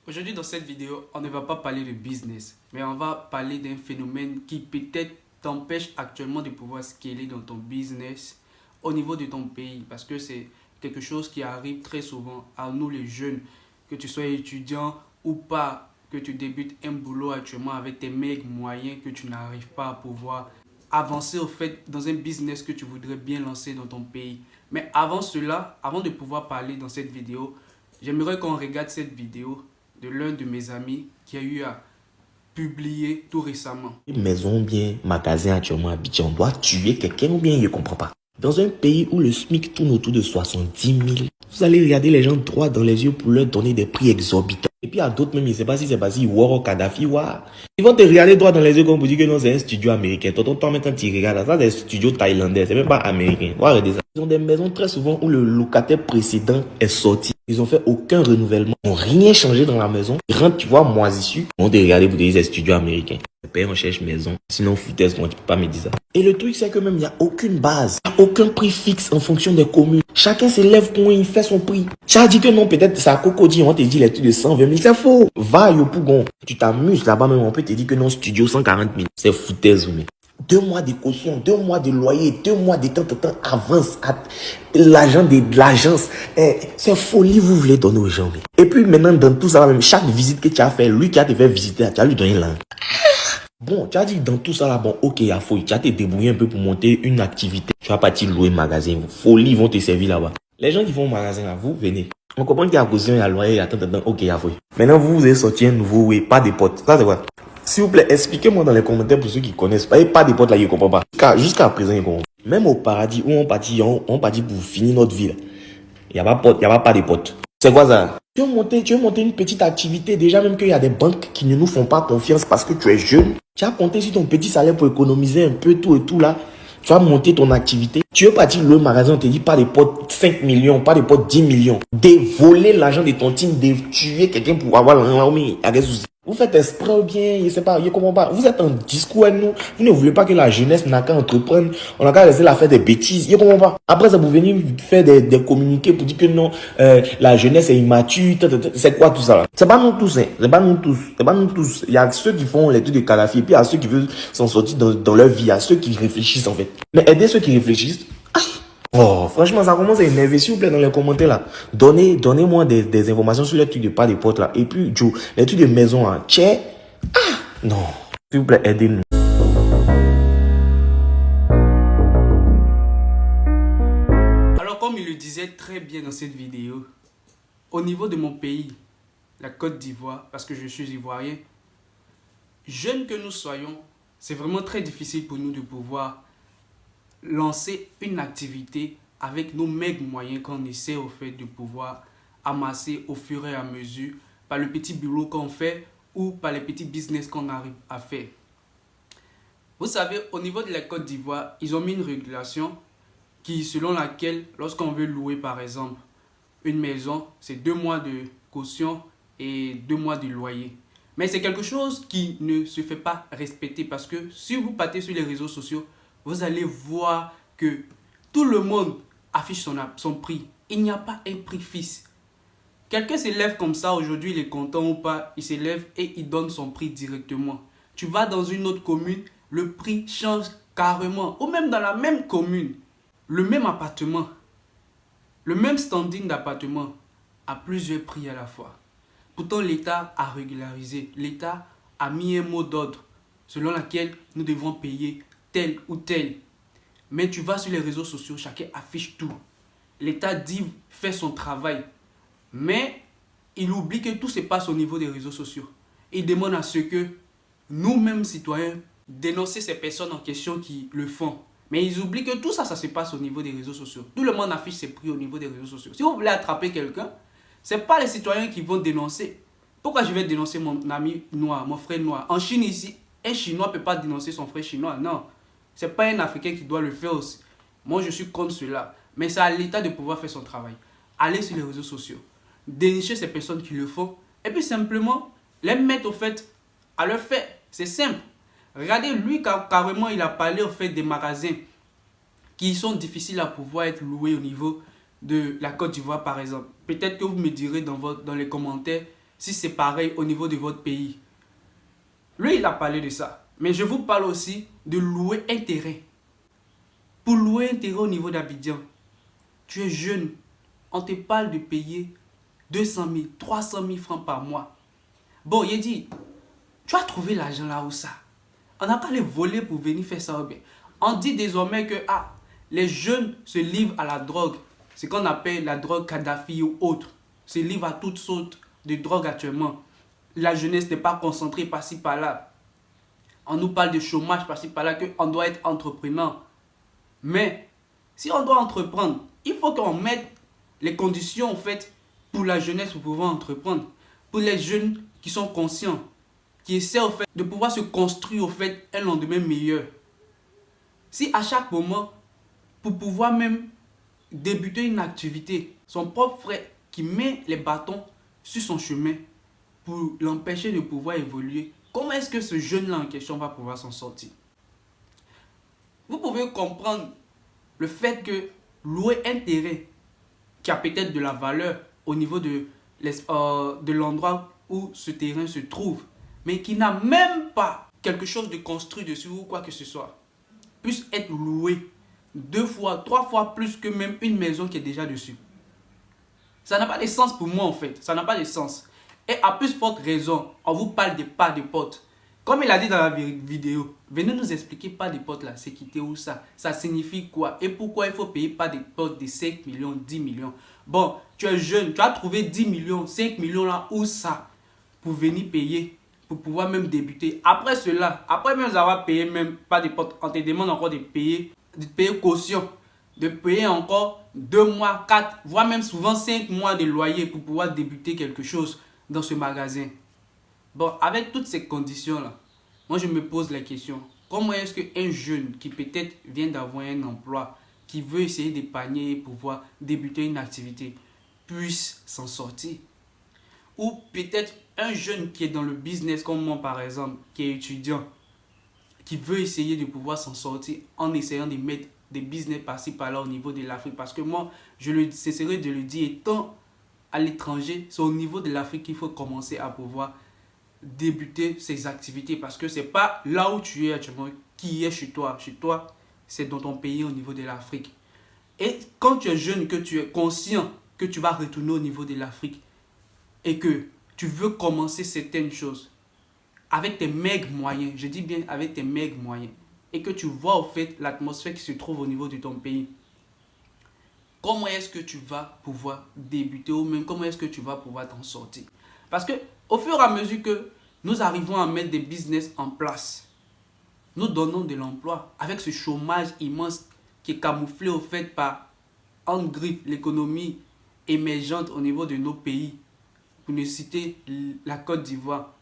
Aujourd'hui, dans cette vidéo, on ne va pas parler de business, mais on va parler d'un phénomène qui peut-être t'empêche actuellement de pouvoir scaler dans ton business au niveau de ton pays. Parce que c'est quelque chose qui arrive très souvent à nous les jeunes, que tu sois étudiant ou pas, que tu débutes un boulot actuellement avec tes maigres moyens, que tu n'arrives pas à pouvoir avancer au fait dans un business que tu voudrais bien lancer dans ton pays. Mais avant cela, avant de pouvoir parler dans cette vidéo, j'aimerais qu'on regarde cette vidéo de l'un de mes amis qui a eu à publier tout récemment. Maison bien magasin actuellement à Abidjan doit tuer quelqu'un ou bien il ne comprend pas. Dans un pays où le SMIC tourne autour de 70 000, vous allez regarder les gens droit dans les yeux pour leur donner des prix exorbitants. Et puis à d'autres même, je ne sais pas si c'est parce qu'ils voient Kadhafi, ils vont te regarder droit dans les yeux comme pour dire que non, c'est un studio américain. Toi, même quand tu regardes ça, c'est un studio thaïlandais, c'est même pas américain. Regardez ça. Ils ont des maisons très souvent où le locataire précédent est sorti. Ils ont fait aucun renouvellement. Ils n'ont rien changé dans la maison. Ils rentrent, tu vois, moisissures. Ils vont te regarder pour te dire c'est un studio américain. Paye, on cherche maison. Sinon, foutaise, moi, tu peux pas me dire ça. Et le truc, c'est que même, il n'y a aucune base. Il n'y a aucun prix fixe en fonction des communes. Chacun s'élève quand il fait son prix. Tu as dit que non, peut-être, c'est à Cocody, on te dit les trucs de 120 000. C'est faux. Va, au Pougon. Tu t'amuses là-bas même, on peut te dire que non, studio 140 000. C'est foutaise, mais. 2 mois de caution, 2 mois de loyer, 2 mois de temps avance l'agent de l'agence. C'est folie, vous voulez donner aux gens. Et puis maintenant, dans tout ça, même chaque visite que tu as fait, lui qui a te fait visiter, tu as lui donné l'angle. Bon, tu as dit dans tout ça là, bon, ok, il y a folie. Tu as te débrouillé un peu pour monter une activité. Tu vas partir louer un magasin. Folie, ils vont te servir là-bas. Les gens qui vont au magasin là, vous venez. On comprend qu'il y a caution, il y a loyer, il y a tant, ok, il y a folie. Maintenant, vous avez sorti un nouveau, oui, pas de potes. Ça, c'est quoi? S'il vous plaît, expliquez-moi dans les commentaires pour ceux qui connaissent pas. Et pas de potes là, ils ne comprennent pas. Jusqu'à présent, ils comprennent. Même au paradis où on partit pour finir notre vie. Il n'y a pas potes, il n'y a pas de potes. C'est quoi ça? Tu veux monter une petite activité. Déjà, même qu'il y a des banques qui ne nous font pas confiance parce que tu es jeune. Tu as compté sur ton petit salaire pour économiser un peu tout et tout là. Tu vas monter ton activité. Tu veux partir le magasin, on te dit pas de potes 5 millions, pas de potes 10 millions. De voler l'argent de ton team, de tuer quelqu'un pour avoir l'argent. Vous faites exprès ou bien, je sais pas, je comprends pas. Vous êtes en discours avec nous. Vous ne voulez pas que la jeunesse n'a qu'à entreprendre. On n'a qu'à laisser la faire des bêtises. Je comprends pas. Après, ça vous venir faire des communiqués pour dire que non, la jeunesse est immature. C'est quoi tout ça là? C'est pas nous tous, hein. C'est pas nous tous. C'est pas nous tous. Il y a ceux qui font les trucs de Kadhafi et puis il y a ceux qui veulent s'en sortir dans leur vie. Il y a ceux qui réfléchissent en fait. Mais aider ceux qui réfléchissent. Oh, franchement, ça commence à énerver. S'il vous plaît, dans les commentaires là, donnez-moi des informations sur les trucs de pas de potes là. Et puis, Joe, les trucs de maison là. Tchè. Ah, non. S'il vous plaît, aidez-nous. Alors, comme il le disait très bien dans cette vidéo, au niveau de mon pays, la Côte d'Ivoire, parce que je suis ivoirien, jeunes que nous soyons, c'est vraiment très difficile pour nous de pouvoir lancer une activité avec nos maigres moyens qu'on essaie au fait de pouvoir amasser au fur et à mesure par le petit boulot qu'on fait ou par les petits business qu'on arrive à faire. Vous savez, au niveau de la Côte d'Ivoire, ils ont mis une régulation selon laquelle, lorsqu'on veut louer par exemple une maison, c'est 2 mois de caution et 2 mois de loyer. Mais c'est quelque chose qui ne se fait pas respecter parce que si vous partez sur les réseaux sociaux, vous allez voir que tout le monde affiche son prix. Il n'y a pas un prix fixe. Quelqu'un s'élève comme ça aujourd'hui, il est content ou pas, il s'élève et il donne son prix directement. Tu vas dans une autre commune, le prix change carrément. Ou même dans la même commune, le même appartement, le même standing d'appartement a plusieurs prix à la fois. Pourtant, l'État a régularisé, l'État a mis un mot d'ordre selon lequel nous devons payer tel ou tel. Mais tu vas sur les réseaux sociaux, chacun affiche tout. L'État dit, fait son travail. Mais il oublie que tout se passe au niveau des réseaux sociaux. Il demande à ce que nous-mêmes, citoyens, dénoncer ces personnes en question qui le font. Mais ils oublient que tout ça, ça se passe au niveau des réseaux sociaux. Tout le monde affiche ses prix au niveau des réseaux sociaux. Si vous voulez attraper quelqu'un, ce n'est pas les citoyens qui vont dénoncer. Pourquoi je vais dénoncer mon ami noir, mon frère noir? En Chine ici, un Chinois ne peut pas dénoncer son frère chinois. Non, ce n'est pas un Africain qui doit le faire aussi. Moi, je suis contre cela. Mais c'est à l'État de pouvoir faire son travail. Aller sur les réseaux sociaux, dénicher ces personnes qui le font, et puis simplement les mettre au fait à leur fait. C'est simple. Regardez, lui, carrément, il a parlé au fait des magasins qui sont difficiles à pouvoir être loués au niveau de la Côte d'Ivoire, par exemple. Peut-être que vous me direz dans les commentaires si c'est pareil au niveau de votre pays. Lui, il a parlé de ça. Mais je vous parle aussi de louer un terrain. Pour louer un terrain au niveau d'Abidjan, tu es jeune, on te parle de payer 200 000, 300 000 francs par mois. Bon, il dit, tu as trouvé l'argent là où ça? On n'a pas les voler pour venir faire ça ou bien. On dit désormais que les jeunes se livrent à la drogue. Ce qu'on appelle la drogue Kadhafi ou autre. Se livrent à toutes sortes de drogues actuellement. La jeunesse n'est pas concentrée par-ci par-là. On nous parle de chômage par-ci par-là, qu'on doit être entrepreneur. Mais si on doit entreprendre, il faut qu'on mette les conditions en fait pour la jeunesse pour pouvoir entreprendre. Pour les jeunes qui sont conscients, qui essaient au fait de pouvoir se construire au fait un lendemain meilleur. Si à chaque moment, pour pouvoir même débuter une activité, son propre frère qui met les bâtons sur son chemin pour l'empêcher de pouvoir évoluer, comment est-ce que ce jeune-là en question va pouvoir s'en sortir? Vous pouvez comprendre le fait que louer un terrain qui a peut-être de la valeur au niveau de l'endroit où ce terrain se trouve, mais qui n'a même pas quelque chose de construit dessus ou quoi que ce soit, puisse être loué 2 fois, 3 fois plus que même une maison qui est déjà dessus. Ça n'a pas de sens pour moi en fait, ça n'a pas de sens. Et à plus forte raison, on vous parle des pas de potes. Comme il a dit dans la vidéo, venez nous expliquer pas de potes là, c'est quitter où ça? Ça signifie quoi? Et pourquoi il faut payer pas de potes de 5 millions, 10 millions? Bon, tu es jeune, tu as trouvé 10 millions, 5 millions là, où ça? Pour venir payer, pour pouvoir même débuter. Après cela, après même avoir payé même pas de potes, on te demande encore de payer caution. De payer encore 2 mois, 4, voire même souvent 5 mois de loyer pour pouvoir débuter quelque chose dans ce magasin. Bon, avec toutes ces conditions-là, moi je me pose la question, comment est-ce qu'un jeune qui peut-être vient d'avoir un emploi, qui veut essayer d'épargner pour pouvoir débuter une activité, puisse s'en sortir? Ou peut-être un jeune qui est dans le business comme moi par exemple, qui est étudiant, qui veut essayer de pouvoir s'en sortir en essayant de mettre des business par-ci par-là au niveau de l'Afrique. Parce que moi, je cesserai de le dire, étant à l'étranger, c'est au niveau de l'Afrique qu'il faut commencer à pouvoir débuter ses activités. Parce que c'est pas là où tu es actuellement qui est chez toi. Chez toi, c'est dans ton pays au niveau de l'Afrique. Et quand tu es jeune, que tu es conscient que tu vas retourner au niveau de l'Afrique et que tu veux commencer certaines choses avec tes maigres moyens, je dis bien avec tes maigres moyens, et que tu vois au fait l'atmosphère qui se trouve au niveau de ton pays, comment est-ce que tu vas pouvoir débuter ou même comment est-ce que tu vas pouvoir t'en sortir? Parce que au fur et à mesure que nous arrivons à mettre des business en place, nous donnons de l'emploi avec ce chômage immense qui est camouflé au fait par, en griffe, l'économie émergente au niveau de nos pays, pour ne citer la Côte d'Ivoire.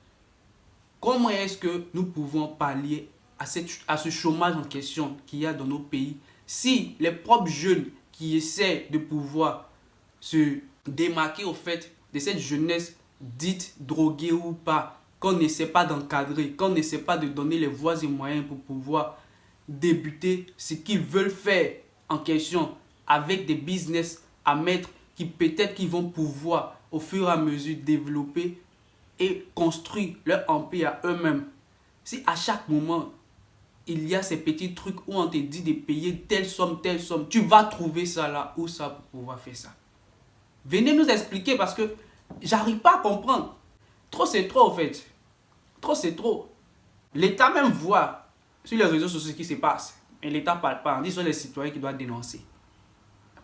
Comment est-ce que nous pouvons pallier à ce chômage en question qu'il y a dans nos pays si les propres jeunes qui essaient de pouvoir se démarquer au fait de cette jeunesse dite droguée ou pas, qu'on n'essaie pas d'encadrer, qu'on n'essaie pas de donner les voies et moyens pour pouvoir débuter ce qu'ils veulent faire en question avec des business à mettre qui peut-être qu'ils vont pouvoir au fur et à mesure développer et construire leur empire à eux-mêmes. Si à chaque moment il y a ces petits trucs où on te dit de payer telle somme, tu vas trouver ça là ou ça pour pouvoir faire ça. Venez nous expliquer parce que j'arrive pas à comprendre. Trop c'est trop en fait. Trop c'est trop. L'État même voit sur les réseaux sociaux ce qui se passe. Et l'État ne parle pas. On dit que ce sont les citoyens qui doivent dénoncer.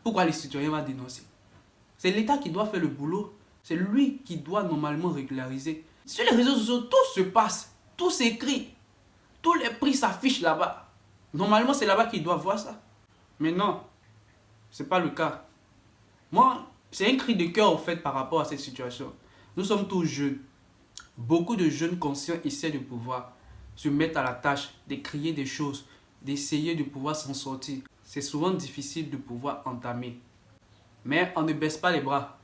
Pourquoi les citoyens vont dénoncer? C'est l'État qui doit faire le boulot. C'est lui qui doit normalement régulariser. Sur les réseaux sociaux, tout se passe. Tout s'écrit. Tous les prix s'affichent là-bas. Normalement, c'est là-bas qu'ils doivent voir ça. Mais non, ce n'est pas le cas. Moi, c'est un cri de cœur en fait par rapport à cette situation. Nous sommes tous jeunes. Beaucoup de jeunes conscients essaient de pouvoir se mettre à la tâche, de créer des choses, d'essayer de pouvoir s'en sortir. C'est souvent difficile de pouvoir entamer. Mais on ne baisse pas les bras.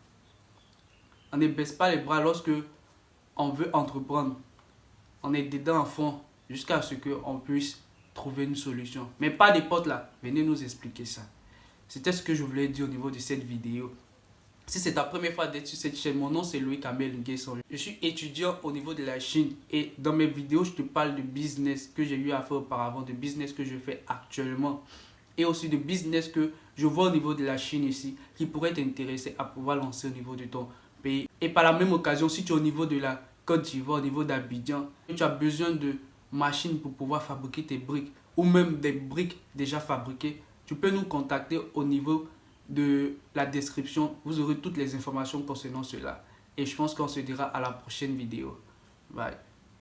On ne baisse pas les bras lorsque on veut entreprendre. On est dedans à fond jusqu'à ce qu'on puisse trouver une solution. Mais pas des potes là. Venez nous expliquer ça. C'était ce que je voulais dire au niveau de cette vidéo. Si c'est ta première fois d'être sur cette chaîne, mon nom c'est Loïc Amel Nguesson. Je suis étudiant au niveau de la Chine et dans mes vidéos, je te parle de business que j'ai eu à faire auparavant, de business que je fais actuellement et aussi de business que je vois au niveau de la Chine ici qui pourrait t'intéresser à pouvoir lancer au niveau de ton pays. Et par la même occasion, si tu es au niveau de la Côte d'Ivoire, au niveau d'Abidjan, tu as besoin de machines pour pouvoir fabriquer tes briques ou même des briques déjà fabriquées, tu peux nous contacter au niveau de la description. Vous aurez toutes les informations concernant cela. Et je pense qu'on se dira à la prochaine vidéo. Bye.